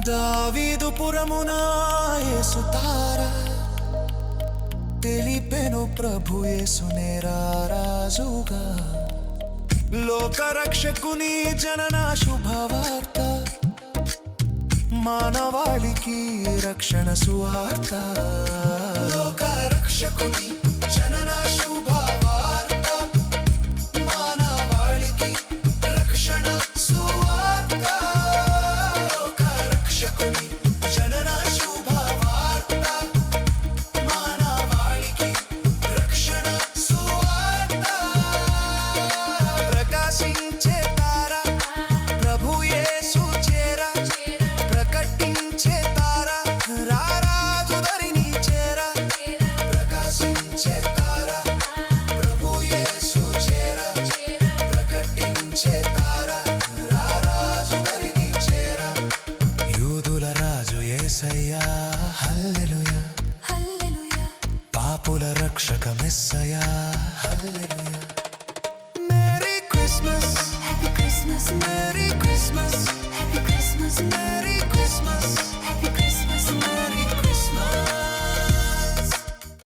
దావీదు పురమున యేసు తార తెలిపెను ప్రభు యేసునే రారాజుగా. లోకరక్షకుని జనన శుభవార్త, మానవాళికి రక్షణ సువార్త. లోకరక్షకుని జనన శుభవార్త, మానవాళికి రక్షణ సువార్త. లోకరక్షకుని జనన శుభవార్త, మానవాళికి రక్షణ సువార్త. ప్రకాశించే తార ప్రభు యేసు చేర, ప్రకటించే తార రారాజు దరిని చేర. ప్రకాశించే తార ప్రభు యేసు చేర, ప్రకటించే తార రారాజు దరిని చేర. యూదుల రాజు యేసయ్యా హల్లెలూయా, హల్లెలూయా, పాపుల రక్షక Messiah hallelujah. Merry Christmas, happy Christmas, merry Christmas, happy Christmas, merry Christmas.